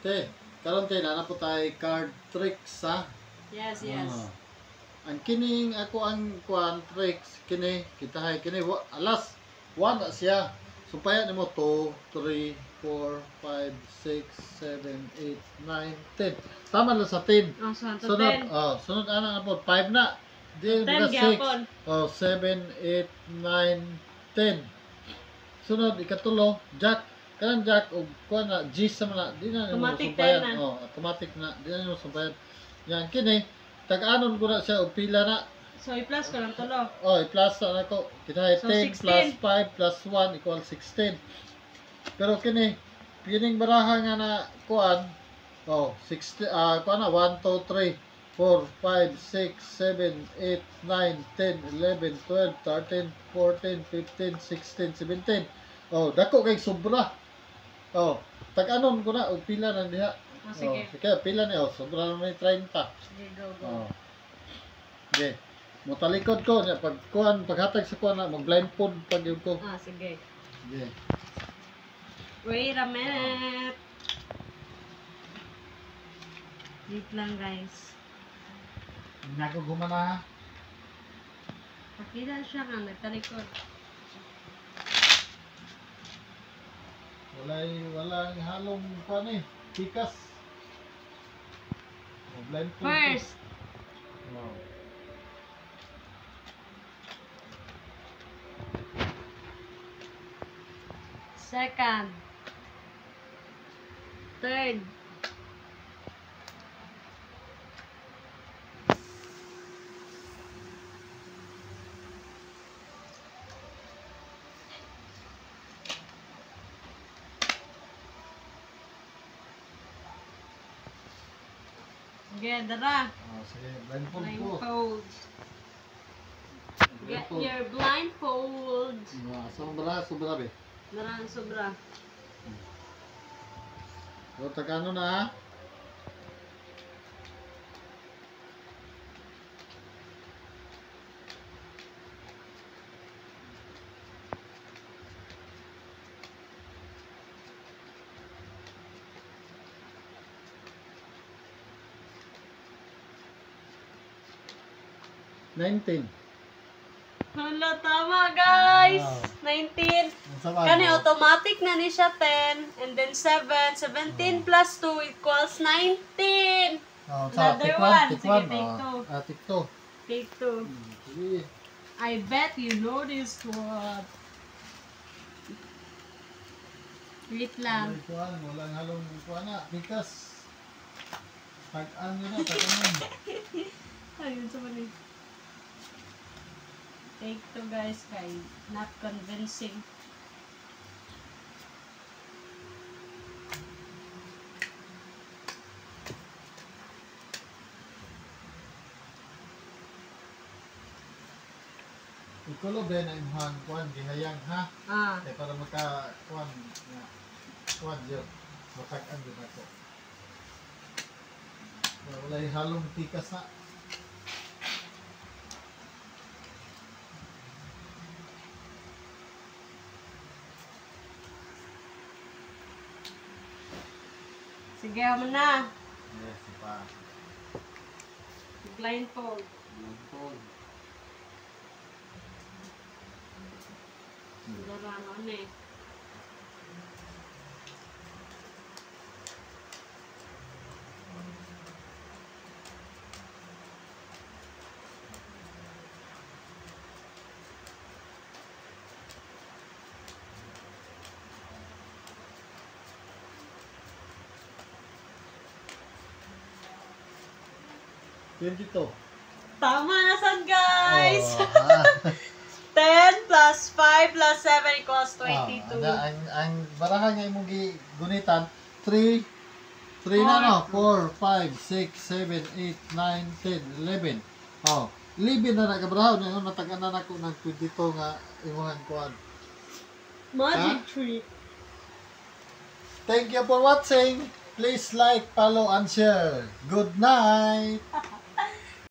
Okay, karon kay na po tayo card tricks ha. Yes, yes. Ang kining ako ang kuan tricks kini kita hay kini alas 1 na siya. Sumpayan nimo 2, 3, 4, 5, 6, 7, 8, 9, 10. Tama lang sa 10. Oh, so Sunod, 10. sunod ana na po 5 na. Di 10 gyapon. 7, 8, 9, 10. Sunod ikatulo, jack. Kanang jack og kuan na G sa na di na nimo Automatic sumpayan. 10 na. Automatic na. Di na nimo sumpayan. Yan kini tag-anon ko na siya og pila na. So i-plus ko lang tulo. I-plus na ako. Kita ay So, 10 plus 5 plus 1 equal 16. Pero kini pining baraha nga na kuan 60 kuan na 1 2 3 4 5 6 7 8 9 10 11 12 13 14 15 16 17. Dako kay sobra. Tag-anon ko na og pila na diha. Sige. Sige, pila ni sobra na may 30. Sige, go. Okay. Mutalikod ko nya pag kuan paghatag sa kuan na mag-blindfold pag yun ko. Sige. Okay. Wait a minute. Wait lang, guys. Nako gumana. Pakita siya nga, nagtalikod. Walang halong kuan eh. Tikas. Blindfold. First, second, third, sige, dara. Sige, blindfold ko. Blindfold. Get your blindfold. Sobra be. Darang sobra. Tag-ano na. $19. Hala, tama guys! 19. Kani automatic na ni siya 10. And then 7. 17 plus 2 equals 19. Another one. Sige, take 2. Take 2. Take 2. Sige. I bet you know this one. Wait lang. Walang halong kuan na. Tikas. Tag-ano na. Tag-ano. Ayun sa mali. Take 2 guys, kay not convincing. Ikulo ba na imhang kuan gihayang ha? Kaya para maka kuan na kuan yun. Matag-an yun ako. Walay halong tikas na. Sige, mo na. Yes, pa. Blindfold. Blindfold. Darano na eh. Tama na sad guys! 10 plus 5 plus 7 equals 22. Ang barahan nga imong gunitan 3 na no 4 5 6 7 8 9 10 11. 11 na nagabarahaw na natag-anan ako ng 22 nga imong kuan. Magic trick. Thank you for watching. Please like, follow, and share. Good night.